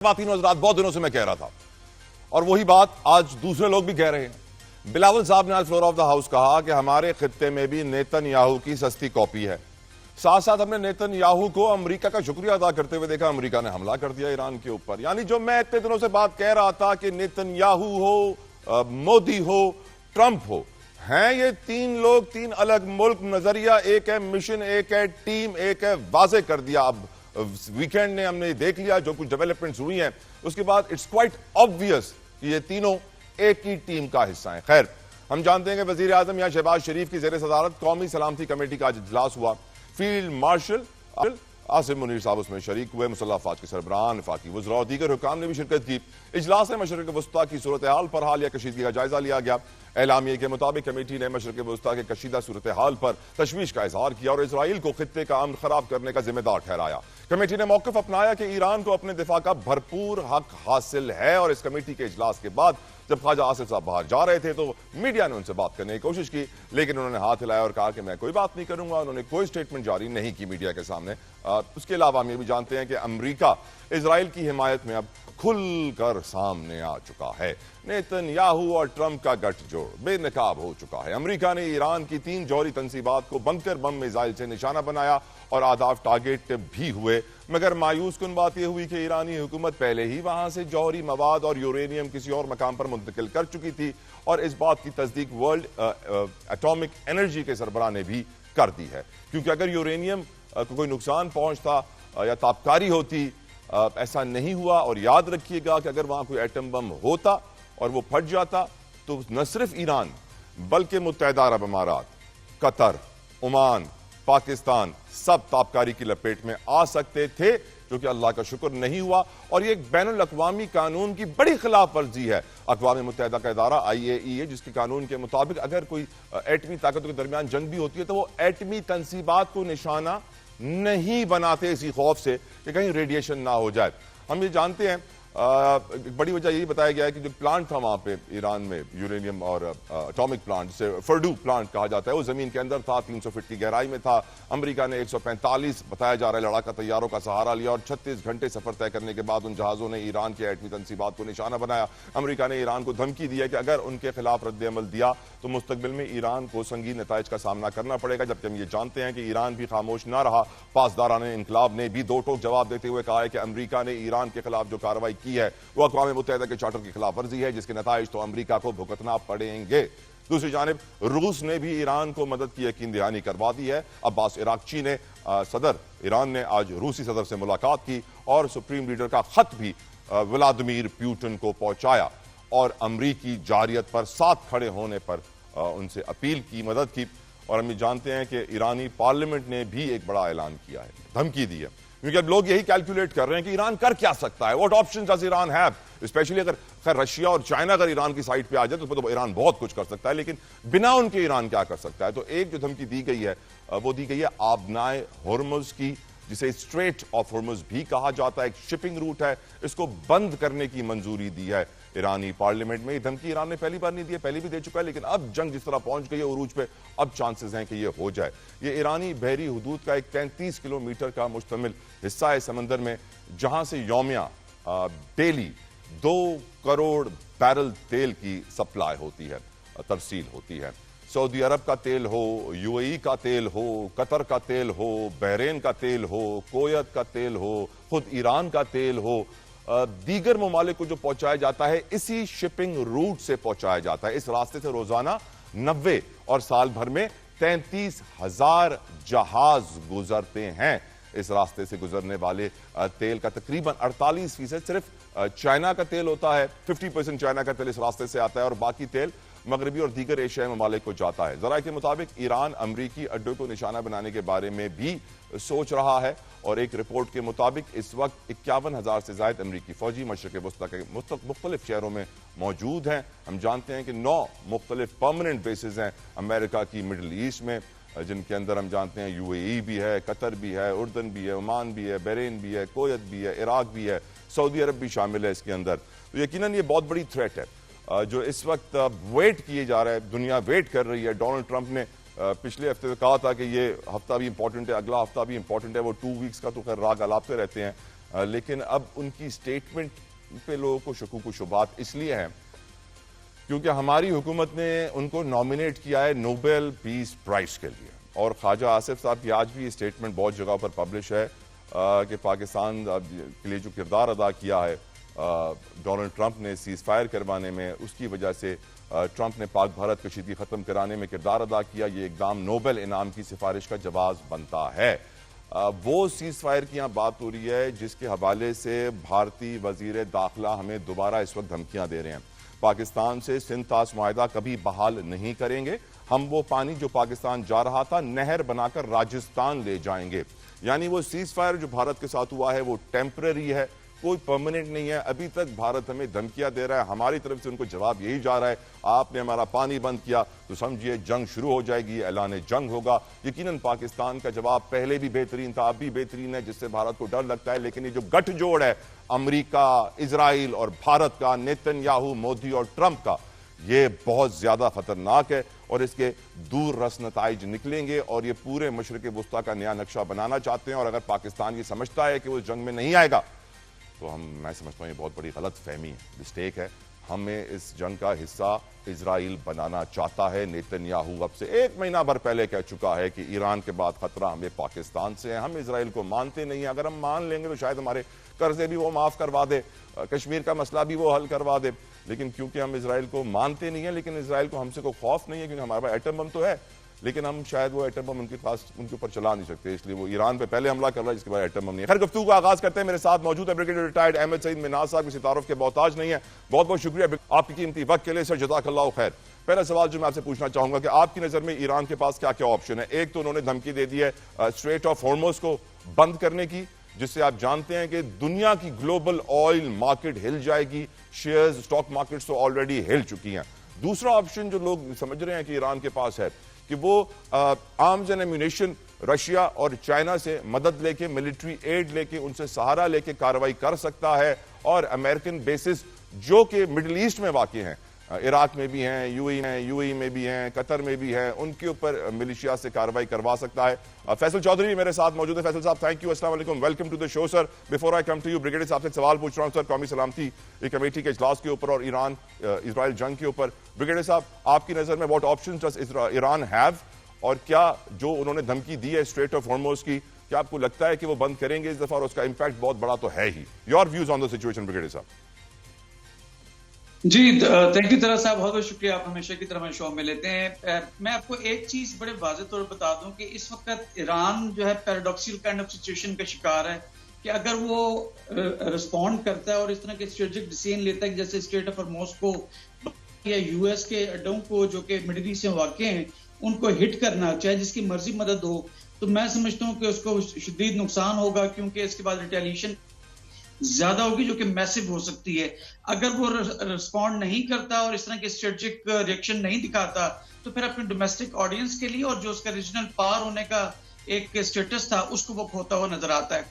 बात तीनों हज़रात बहुत दिनों से मैं कह रहा था और वही बात आज दूसरे लोग भी कह रहे हैं। बिलावल साहब ने आज फ्लोर ऑफ द हाउस कहा कि हमारे खित्ते में भी नेतन्याहू की सस्ती कॉपी है। साथ साथ हमने नेतन्याहू को अमेरिका का शुक्रिया अदा करते हुए देखा, अमेरिका ने हमला कर दिया ईरान के ऊपर। यानी जो मैं इतने दिनों से बात कह रहा था कि नेतन्याहू हो, मोदी हो, ट्रंप हो, हैं ये तीन लोग, तीन अलग मुल्क, नजरिया एक है, मिशन एक है, टीम एक है, वाजे कर दिया। अब वीकेंड ने हमने देख लिया जो कुछ डेवलपमेंट्स हुई हैं, उसके बाद इट्स क्वाइट ऑब्वियस कि ये तीनों एक ही टीम का हिस्सा हैं। खैर, हम जानते हैं कि वजीर आजम या शहबाज शरीफ की जेर सदारत कौमी सलामती कमेटी का आज इजलास हुआ। फील्ड मार्शल आसिम मुनीर साहब उसमें शरीक हुए, मुसल्लह अफवाज के सरबराह, वफाकी वज़रा और दीगर हुकाम ने भी शिरकत की। इजलास में मशरिक़ वस्ता की सूरत हाल पर हाल या कशीदगी का जायजा लिया गया। एलामिये के मुताबिक कमेटी ने मशरिक़ वस्ता के कशीदा सूरत हाल पर तशवीश का इजहार किया और इसराइल को खित्ते का अमन खराब करने का जिम्मेदार ठहराया। कमेटी ने मौक़िफ़ अपनाया कि ईरान को अपने दिफा का भरपूर हक हासिल है और इस कमेटी के इजलास के बाद जब ख्वाजा आसिफ साहब बाहर जा रहे थे तो मीडिया ने उनसे बात करने की कोशिश की, लेकिन उन्होंने हाथ हिलाया और कहा कि मैं कोई बात नहीं करूंगा। उन्होंने कोई स्टेटमेंट जारी नहीं की मीडिया के सामने। उसके अलावा हम ये भी जानते हैं कि अमेरिका इजराइल की हिमायत में अब खुलकर सामने आ चुका है। नेतन्याहू और ट्रंप का गठजोड़ बेनकाब हो चुका है। अमेरिका ने ईरान की 3 जौहरी तंसीबात को बंकर बम मिसाइल से निशाना बनाया और आदाफ टारगेट भी हुए, मगर मायूस कुन बात यह हुई कि ईरानी हुकूमत पहले ही वहां से जौहरी मवाद और यूरेनियम किसी और मकाम पर मुंतकिल कर चुकी थी और इस बात की तस्दीक वर्ल्ड एटॉमिक एनर्जी के सरबराह ने भी कर दी है। क्योंकि अगर यूरेनियम को कोई नुकसान पहुंचता या ताबकारी होती, ऐसा नहीं हुआ। और याद रखिएगा कि अगर वहां कोई एटम बम होता और वो फट जाता तो न सिर्फ ईरान बल्कि मुत्तहिदा अरब अमारात, कतर, ओमान, पाकिस्तान सब ताबकारी की लपेट में आ सकते थे, जो कि अल्लाह का शुक्र नहीं हुआ। और ये एक बैनुल अक़वामी कानून की बड़ी खिलाफ वर्जी है। अक़वाम मुत्तहिदा का इदारा IAEA, जिसके कानून के मुताबिक अगर कोई एटमी ताकतों के दरमियान जंग भी होती है तो वो एटमी तंसीबात को निशाना नहीं बनाते इसी खौफ से कि कहीं रेडिएशन ना हो जाए। हम ये जानते हैं, बड़ी वजह यही बताया गया है कि जो प्लांट था वहां पे ईरान में यूरेनियम और एटॉमिक प्लांट, जिसे फर्डू प्लांट कहा जाता है, वो जमीन के अंदर था, 300 फीट की गहराई में था। अमेरिका ने 145 बताया जा रहा है लड़ाका तैयारों का सहारा लिया और 36 घंटे सफर तय करने के बाद उन जहाजों ने ईरान के एटमी तंसीबात को निशाना बनाया। अमेरिका ने ईरान को धमकी दी है कि अगर उनके खिलाफ रद्द अमल दिया तो मुस्तकबिल में ईरान को संगीन नताइज का सामना करना पड़ेगा। जबकि हम ये जानते हैं कि ईरान भी खामोश ना रहा। पासदाराने इनकलाब ने भी दो टोक जवाब देते हुए कहा है कि अमेरिका ने ईरान के खिलाफ जो कार्रवाई की है वो अक़वाम मुत्तहिदा के चार्टर की खिलाफ वर्जी है, जिसके नताइज तो अमेरिका को भुगतना पड़ेंगे। दूसरी जानिब रूस ने भी ईरान को मदद की यकीन दहानी करवा दी है। अब्बास इराक़ची ने सदर ईरान ने आज रूसी सदर से मुलाकात की और सुप्रीम लीडर का खत भी व्लादिमीर पुतिन को पहुंचाया और अमरीकी जारियत पर साथ खड़े होने पर उनसे अपील की, मदद की। और हम जानते हैं कि ईरानी पार्लियामेंट ने भी एक बड़ा ऐलान किया है, धमकी दी है, क्योंकि अब लोग यही कैलकुलेट कर रहे हैं कि ईरान कर क्या सकता है, what options does Iran have, specially अगर खैर रशिया और चाइना अगर ईरान की साइड पे आ जाए तो ईरान बहुत कुछ कर सकता है, लेकिन बिना उनके ईरान क्या कर सकता है। तो एक जो धमकी दी गई है वो दी गई है आबनाए हुर्मुज़ की, जिसे स्ट्रेट ऑफ हुर्मुज़ भी कहा जाता है, एक शिपिंग रूट है, इसको बंद करने की मंजूरी दी है ईरानी पार्लियामेंट में। ये धमकी ईरान ने पहली बार नहीं दी है, पहले भी दे चुका है, लेकिन अब जंग जिस तरह पहुंच गई है उरूज पे, अब चांसेस हैं कि ये हो जाए। ये ईरानी बहरी हुदूद का एक 33 किलोमीटर का मुश्तमिल हिस्सा है समंदर में, जहां से यौमिया डेली 2 करोड़ बैरल तेल की सप्लाई होती है, तरसील होती है। सऊदी अरब का तेल हो, UAE का तेल हो, कतर का तेल हो, बहरेन का तेल हो, कोयत का तेल हो, खुद ईरान का तेल हो, दीगर ममालिक को जो पहुंचाया जाता है इसी शिपिंग रूट से पहुंचाया जाता है। इस रास्ते से रोजाना 90 और साल भर में 33,000 जहाज गुजरते हैं। इस रास्ते से गुजरने वाले तेल का तकरीबन 48% सिर्फ चाइना का तेल होता है, 50% चाइना का तेल इस रास्ते से आता है और बाकी तेल मगरबी और दीगर एशियाई ममालिक को जाता है। जरा के मुताबिक ईरान अमरीकी अड्डों को निशाना बनाने के बारे में भी सोच रहा है और एक रिपोर्ट के मुताबिक इस वक्त 51,000 से ज्यादा अमरीकी फौजी मशरिक़ वस्ता के मुख्तलिफ शहरों में मौजूद हैं। हम जानते हैं कि 9 मुख्तलिफ परमानेंट बेसिस हैं अमेरिका की मिडल ईस्ट में, जिनके अंदर हम जानते हैं UAE भी है, कतर भी है, उर्दन भी है, ओमान भी है, बहरीन भी है, कोयत भी है, इराक भी है, सऊदी अरब भी शामिल है इसके अंदर। तो यकीनन ये बहुत बड़ी थ्रेट है जो इस वक्त वेट किए जा रहा है, दुनिया वेट कर रही है। डोनाल्ड ट्रंप ने पिछले हफ्ते में कहा था कि ये हफ्ता भी इंपॉर्टेंट है, अगला हफ्ता भी इंपॉर्टेंट है। वो 2 वीक्स का तो खैर राग अलापते रहते हैं, लेकिन अब उनकी स्टेटमेंट पे लोगों को शकूक व शुबात इसलिए हैं क्योंकि हमारी हुकूमत ने उनको नॉमिनेट किया है नोबेल पीस प्राइज के लिए। और ख्वाजा आसिफ साहब की आज भी स्टेटमेंट बहुत जगह पर पब्लिश है कि पाकिस्तान के लिए जो किरदार अदा किया है डोनाल्ड ट्रंप ने सीज फायर करवाने में, उसकी वजह से ट्रंप ने पाक भारत कशीदगी ख़त्म कराने में किरदार अदा किया। ये एकदम नोबेल इनाम की सिफारिश का जवाब बनता है। वो सीज फायर की यहाँ बात हो रही है जिसके हवाले से भारतीय वजीर दाखिला हमें दोबारा इस वक्त धमकियां दे रहे हैं। पाकिस्तान से सिंध तास मुआहदा कभी बहाल नहीं करेंगे, हम वो पानी जो पाकिस्तान जा रहा था नहर बनाकर राजस्थान ले जाएंगे। यानी वो सीज फायर जो भारत के साथ हुआ है वो टेम्पररी है, कोई परमानेंट नहीं है। अभी तक भारत हमें धमकियां दे रहा है, हमारी तरफ से उनको जवाब यही जा रहा है आपने हमारा पानी बंद किया तो समझिए जंग शुरू हो जाएगी, ऐलान जंग होगा। यकीनन पाकिस्तान का जवाब पहले भी बेहतरीन था, अब भी बेहतरीन है, जिससे भारत को डर लगता है। लेकिन ये जो गठजोड़ है अमेरिका, इजराइल और भारत का, नेतन्याहू, मोदी और ट्रंप का, ये बहुत ज्यादा खतरनाक है और इसके दूर रस नताइज निकलेंगे और ये पूरे मशरिक वुस्ता का नया नक्शा बनाना चाहते हैं। और अगर पाकिस्तान ये समझता है कि वो जंग में नहीं आएगा तो मैं समझता हूं ये बहुत बड़ी गलत फहमी है, मिस्टेक है। हमें इस जंग का हिस्सा इजराइल बनाना चाहता है। नेतन्याहू अब से 1 महीना भर पहले कह चुका है कि ईरान के बाद खतरा हमें पाकिस्तान से है। हम इजराइल को मानते नहीं हैं, अगर हम मान लेंगे तो शायद हमारे कर्जे भी वो माफ करवा दे, कश्मीर का मसला भी वो हल करवा दे। लेकिन क्योंकि हम इजराइल को मानते नहीं है, लेकिन इजराइल को हमसे कोई खौफ नहीं है क्योंकि हमारे पास एटम बम तो है, लेकिन हम शायद वो एटम बम उनके पास उनके ऊपर चला नहीं सकते, इसलिए वो ईरान पे पहले हमला कर रहा है जिसके बाद एटम बम नहीं है। खैर गुफ्तगू का आगाज करते हैं। मेरे साथ मौजूद है ब्रिगेडियर रिटायर्ड अहमद सईद मिनाज साहब, किसी तारुफ के मोहताज नहीं है। बहुत बहुत शुक्रिया आपकी कीमती वक्त के लिए सर, जज़ाकल्लाहु खैर। पहला सवाल जो मैं आपसे पूछना चाहूंगा कि आपकी नजर में ईरान के पास क्या क्या ऑप्शन है। एक तो उन्होंने धमकी दे दी है स्ट्रेट ऑफ हॉर्मुज़ को बंद करने की, जिससे आप जानते हैं कि दुनिया की ग्लोबल ऑयल मार्केट हिल जाएगी, शेयर्स स्टॉक मार्केट्स तो ऑलरेडी हिल चुकी हैं। दूसरा ऑप्शन जो लोग समझ रहे हैं कि ईरान के पास है कि वो आर्म्स एंड एम्यूनेशन रशिया और चाइना से मदद लेके, मिलिट्री एड लेके, उनसे सहारा लेके कार्रवाई कर सकता है और अमेरिकन बेसिस जो कि मिडिल ईस्ट में वाक़ हैं, इराक में भी हैं, यूएई में भी हैं, कतर में भी हैं, उनके ऊपर मिलिशिया से कार्रवाई करवा सकता है। फैसल चौधरी मेरे साथ मौजूद है। फैसल साहब थैंक यू, अस्सलाम वालेकुम, welcome to the show sir. Before I come to you, brigadier साहब से एक सवाल पूछ रहा हूं सर, कौमी सलामती कमेटी के इजलास के ऊपर और ईरान इजराइल जंग के ऊपर। ब्रिगेडियर साहब आपकी नजर में what options does Iran have, और क्या जो उन्होंने धमकी दी है स्ट्रेट ऑफ हॉर्मुज़ की, क्या आपको लगता है कि वो बंद करेंगे इस दफा और उसका इंपैक्ट बहुत बड़ा तो है ही। Your views on the situation brigadier साहब। जी थैंक यू तरह साहब, बहुत बहुत शुक्रिया, आप हमेशा की तरह शो में लेते हैं। मैं आपको एक चीज बड़े वाज़ेह तौर पर बता दूं कि इस वक्त ईरान जो है पैराडॉक्सिकल काइंड ऑफ सिचुएशन का शिकार है कि अगर वो रिस्पॉन्ड करता है और इस तरह के स्ट्रेटेजिक डिसीजन लेता है जैसे स्ट्रेट ऑफ हॉर्मुज़ को या यूएस के अड्डों को जो कि मिडिल ईस्ट में वाक़ हैं उनको हिट करना, चाहे जिसकी मर्जी मदद हो, तो मैं समझता हूँ कि उसको शदीद नुकसान होगा क्योंकि इसके बाद रिटेलिएशन ज्यादा होगी जो कि मैसिव हो सकती है। अगर वो रिस्पॉन्ड नहीं करता और इस तरह के स्ट्रेटेजिक रिएक्शन नहीं दिखाता तो फिर अपने डोमेस्टिक ऑडियंस के लिए और जो उसका रीजनल पावर होने का एक स्टेटस था उसको वो खोता हुआ नजर आता है।